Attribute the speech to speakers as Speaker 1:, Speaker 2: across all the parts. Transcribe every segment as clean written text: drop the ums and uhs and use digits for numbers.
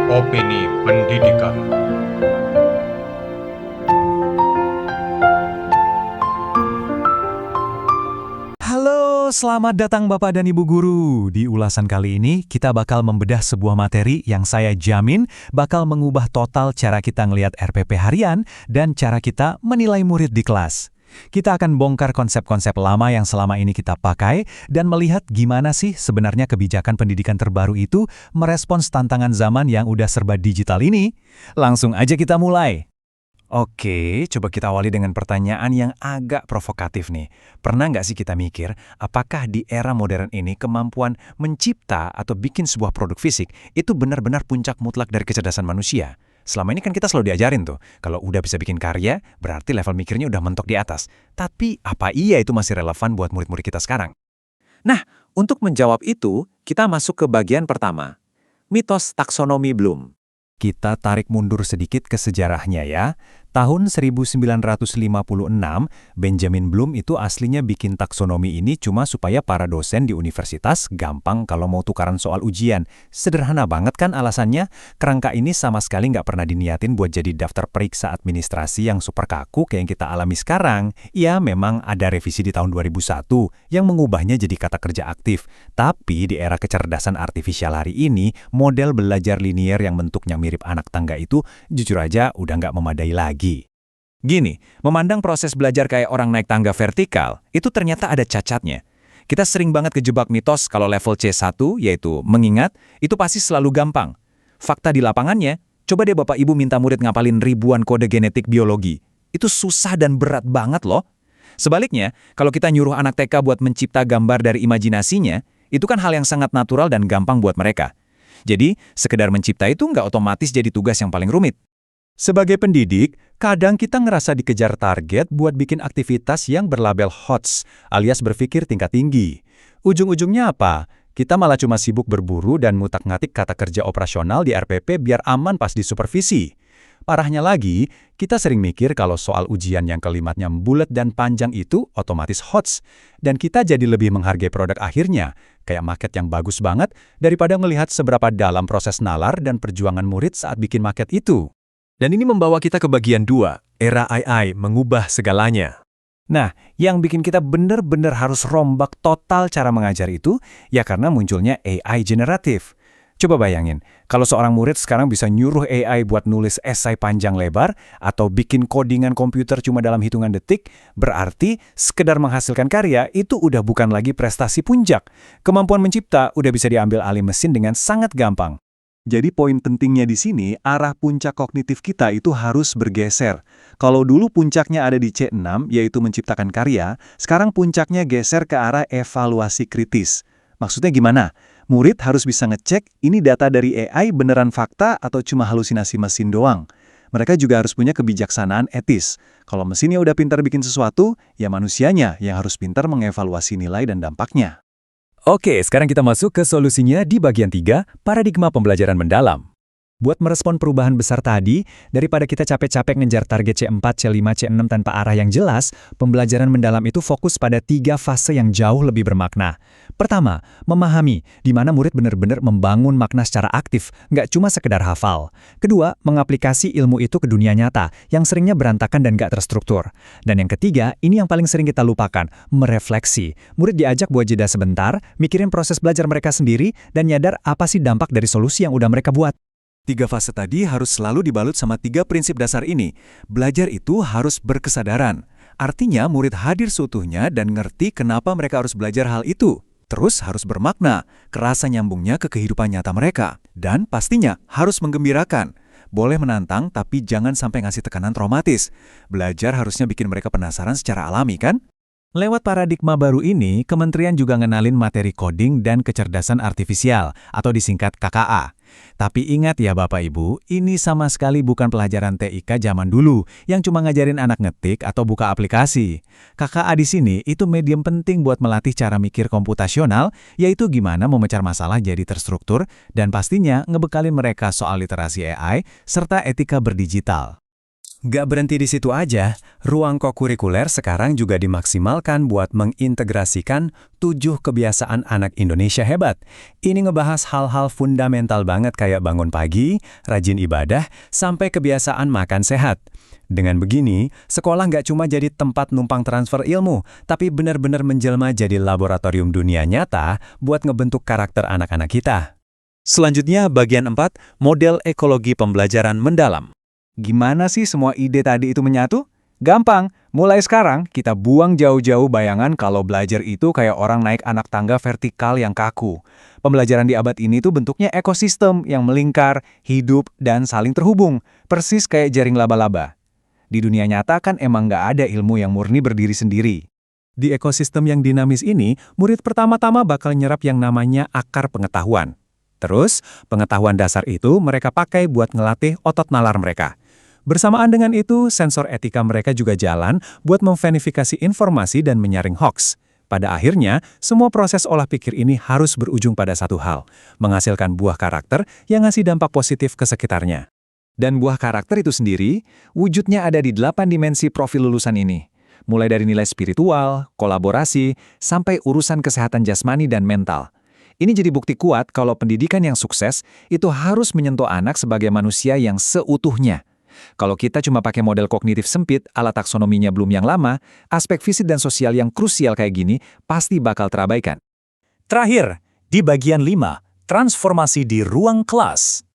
Speaker 1: Opini Pendidikan.
Speaker 2: Halo, selamat datang Bapak dan Ibu Guru. Di ulasan kali ini, kita bakal membedah sebuah materi yang saya jamin bakal mengubah total cara kita ngelihat RPP harian dan cara kita menilai murid di kelas. Kita akan bongkar konsep-konsep lama yang selama ini kita pakai dan melihat gimana sih sebenarnya kebijakan pendidikan terbaru itu merespons tantangan zaman yang udah serba digital ini. Langsung aja kita mulai. Oke, coba kita awali dengan pertanyaan yang agak provokatif nih. Pernah nggak sih kita mikir, apakah di era modern ini kemampuan mencipta atau bikin sebuah produk fisik itu benar-benar puncak mutlak dari kecerdasan manusia? Selama ini kan kita selalu diajarin tuh, kalau udah bisa bikin karya, berarti level mikirnya udah mentok di atas. Tapi apa iya itu masih relevan buat murid-murid kita sekarang? Nah, untuk menjawab itu, kita masuk ke bagian pertama. Mitos taksonomi Bloom. Kita tarik mundur sedikit ke sejarahnya ya. Tahun 1956, Benjamin Bloom itu aslinya bikin taksonomi ini cuma supaya para dosen di universitas gampang kalau mau tukaran soal ujian. Sederhana banget kan alasannya? Kerangka ini sama sekali nggak pernah diniatin buat jadi daftar periksa administrasi yang super kaku kayak yang kita alami sekarang. Ya, memang ada revisi di tahun 2001 yang mengubahnya jadi kata kerja aktif. Tapi di era kecerdasan artifisial hari ini, model belajar linier yang bentuknya mirip anak tangga itu jujur aja udah nggak memadai lagi. Gini, memandang proses belajar kayak orang naik tangga vertikal, itu ternyata ada cacatnya. Kita sering banget kejebak mitos kalau level C1, yaitu mengingat, itu pasti selalu gampang. Fakta di lapangannya, coba deh Bapak Ibu minta murid ngapalin ribuan kode genetik biologi. Itu susah dan berat banget loh. Sebaliknya, kalau kita nyuruh anak TK buat mencipta gambar dari imajinasinya, itu kan hal yang sangat natural dan gampang buat mereka. Jadi, sekedar mencipta itu nggak otomatis jadi tugas yang paling rumit. Sebagai pendidik, kadang kita ngerasa dikejar target buat bikin aktivitas yang berlabel HOTS, alias berpikir tingkat tinggi. Ujung-ujungnya apa? Kita malah cuma sibuk berburu dan ngutak-ngatik kata kerja operasional di RPP biar aman pas disupervisi. Parahnya lagi, kita sering mikir kalau soal ujian yang kalimatnya bulat dan panjang itu otomatis HOTS, dan kita jadi lebih menghargai produk akhirnya, kayak maket yang bagus banget, daripada melihat seberapa dalam proses nalar dan perjuangan murid saat bikin maket itu. Dan ini membawa kita ke bagian 2, era AI mengubah segalanya. Nah, yang bikin kita benar-benar harus rombak total cara mengajar itu, ya karena munculnya AI generatif. Coba bayangin, kalau seorang murid sekarang bisa nyuruh AI buat nulis esai panjang lebar, atau bikin codingan komputer cuma dalam hitungan detik, berarti sekedar menghasilkan karya itu udah bukan lagi prestasi puncak. Kemampuan mencipta udah bisa diambil alih mesin dengan sangat gampang. Jadi poin pentingnya di sini, arah puncak kognitif kita itu harus bergeser. Kalau dulu puncaknya ada di C6, yaitu menciptakan karya, sekarang puncaknya geser ke arah evaluasi kritis. Maksudnya gimana? Murid harus bisa ngecek ini data dari AI beneran fakta atau cuma halusinasi mesin doang. Mereka juga harus punya kebijaksanaan etis. Kalau mesinnya udah pintar bikin sesuatu, ya manusianya yang harus pintar mengevaluasi nilai dan dampaknya. Oke, sekarang kita masuk ke solusinya di bagian 3, paradigma pembelajaran mendalam. Buat merespon perubahan besar tadi, daripada kita capek-capek ngejar target C4, C5, C6 tanpa arah yang jelas, pembelajaran mendalam itu fokus pada 3 fase yang jauh lebih bermakna. Pertama, memahami, di mana murid benar-benar membangun makna secara aktif, nggak cuma sekedar hafal. Kedua, mengaplikasi ilmu itu ke dunia nyata, yang seringnya berantakan dan nggak terstruktur. Dan yang ketiga, ini yang paling sering kita lupakan, merefleksi. Murid diajak buat jeda sebentar, mikirin proses belajar mereka sendiri, dan nyadar apa sih dampak dari solusi yang udah mereka buat. 3 fase tadi harus selalu dibalut sama 3 prinsip dasar ini. Belajar itu harus berkesadaran. Artinya murid hadir seutuhnya dan ngerti kenapa mereka harus belajar hal itu. Terus harus bermakna, kerasa nyambungnya ke kehidupan nyata mereka. Dan pastinya harus menggembirakan. Boleh menantang tapi jangan sampai ngasih tekanan traumatis. Belajar harusnya bikin mereka penasaran secara alami kan? Lewat paradigma baru ini, kementerian juga ngenalin materi coding dan kecerdasan artifisial, atau disingkat KKA. Tapi ingat ya Bapak Ibu, ini sama sekali bukan pelajaran TIK zaman dulu, yang cuma ngajarin anak ngetik atau buka aplikasi. KKA di sini itu medium penting buat melatih cara mikir komputasional, yaitu gimana memecah masalah jadi terstruktur, dan pastinya ngebekalin mereka soal literasi AI, serta etika berdigital. Nggak berhenti di situ aja, ruang kokurikuler sekarang juga dimaksimalkan buat mengintegrasikan 7 kebiasaan anak Indonesia hebat. Ini ngebahas hal-hal fundamental banget kayak bangun pagi, rajin ibadah, sampai kebiasaan makan sehat. Dengan begini, sekolah nggak cuma jadi tempat numpang transfer ilmu, tapi benar-benar menjelma jadi laboratorium dunia nyata buat ngebentuk karakter anak-anak kita. Selanjutnya, bagian 4, model ekologi pembelajaran mendalam. Gimana sih semua ide tadi itu menyatu? Gampang, mulai sekarang kita buang jauh-jauh bayangan kalau belajar itu kayak orang naik anak tangga vertikal yang kaku. Pembelajaran di abad ini tuh bentuknya ekosistem yang melingkar, hidup, dan saling terhubung, persis kayak jaring laba-laba. Di dunia nyata kan emang nggak ada ilmu yang murni berdiri sendiri. Di ekosistem yang dinamis ini, murid pertama-tama bakal nyerap yang namanya akar pengetahuan. Terus, pengetahuan dasar itu mereka pakai buat ngelatih otot nalar mereka. Bersamaan dengan itu, sensor etika mereka juga jalan buat memverifikasi informasi dan menyaring hoaks. Pada akhirnya, semua proses olah pikir ini harus berujung pada satu hal, menghasilkan buah karakter yang ngasih dampak positif ke sekitarnya. Dan buah karakter itu sendiri, wujudnya ada di 8 dimensi profil lulusan ini. Mulai dari nilai spiritual, kolaborasi, sampai urusan kesehatan jasmani dan mental. Ini jadi bukti kuat kalau pendidikan yang sukses itu harus menyentuh anak sebagai manusia yang seutuhnya. Kalau kita cuma pakai model kognitif sempit, ala taksonominya belum yang lama, aspek fisik dan sosial yang krusial kayak gini pasti bakal terabaikan. Terakhir, di bagian 5, transformasi di ruang kelas.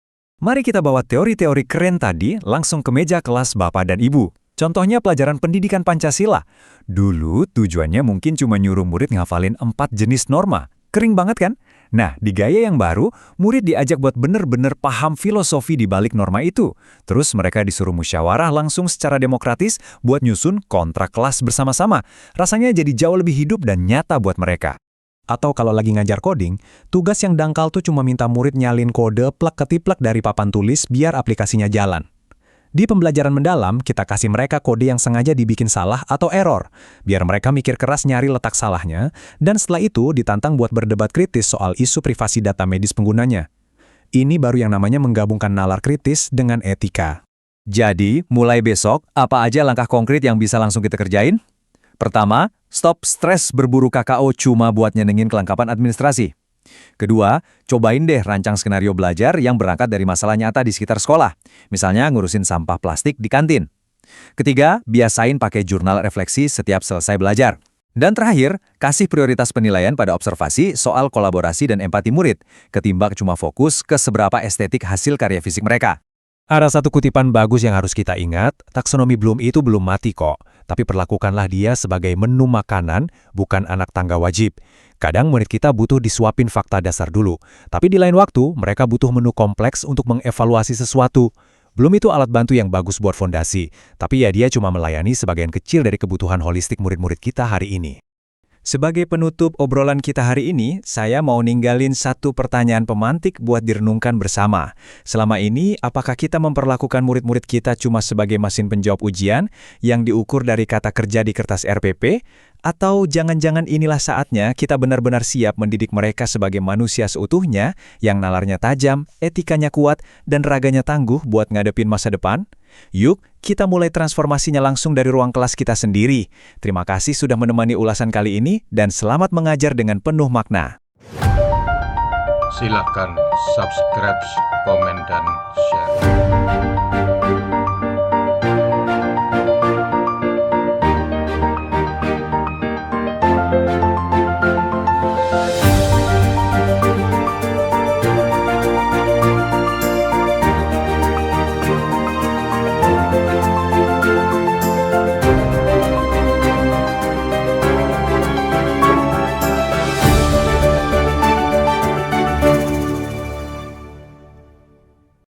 Speaker 2: Mari kita bawa teori-teori keren tadi langsung ke meja kelas Bapak dan Ibu. Contohnya pelajaran pendidikan Pancasila. Dulu tujuannya mungkin cuma nyuruh murid ngafalin 4 jenis norma. Kering banget kan? Nah, di gaya yang baru, murid diajak buat bener-bener paham filosofi di balik norma itu. Terus mereka disuruh musyawarah langsung secara demokratis buat nyusun kontrak kelas bersama-sama. Rasanya jadi jauh lebih hidup dan nyata buat mereka. Atau kalau lagi ngajar coding, tugas yang dangkal tuh cuma minta murid nyalin kode plek-ketiplek dari papan tulis biar aplikasinya jalan. Di pembelajaran mendalam, kita kasih mereka kode yang sengaja dibikin salah atau error, biar mereka mikir keras nyari letak salahnya, dan setelah itu ditantang buat berdebat kritis soal isu privasi data medis penggunanya. Ini baru yang namanya menggabungkan nalar kritis dengan etika. Jadi, mulai besok, apa aja langkah konkret yang bisa langsung kita kerjain? Pertama, stop stres berburu KKO cuma buat nyenengin kelengkapan administrasi. Kedua, cobain deh rancang skenario belajar yang berangkat dari masalah nyata di sekitar sekolah. Misalnya ngurusin sampah plastik di kantin. Ketiga, biasain pakai jurnal refleksi setiap selesai belajar. Dan terakhir, kasih prioritas penilaian pada observasi soal kolaborasi dan empati murid, ketimbang cuma fokus ke seberapa estetik hasil karya fisik mereka. Ada satu kutipan bagus yang harus kita ingat, taksonomi Bloom itu belum mati kok, tapi perlakukanlah dia sebagai menu makanan, bukan anak tangga wajib. Kadang murid kita butuh disuapin fakta dasar dulu, tapi di lain waktu mereka butuh menu kompleks untuk mengevaluasi sesuatu. Bloom itu alat bantu yang bagus buat fondasi, tapi ya dia cuma melayani sebagian kecil dari kebutuhan holistik murid-murid kita hari ini. Sebagai penutup obrolan kita hari ini, saya mau ninggalin satu pertanyaan pemantik buat direnungkan bersama. Selama ini, apakah kita memperlakukan murid-murid kita cuma sebagai mesin penjawab ujian yang diukur dari kata kerja di kertas RPP? Atau jangan-jangan inilah saatnya kita benar-benar siap mendidik mereka sebagai manusia seutuhnya yang nalarnya tajam, etikanya kuat, dan raganya tangguh buat ngadepin masa depan? Yuk, kita mulai transformasinya langsung dari ruang kelas kita sendiri. Terima kasih sudah menemani ulasan kali ini dan selamat mengajar dengan penuh makna.
Speaker 1: Silakan subscribe, komen, dan share.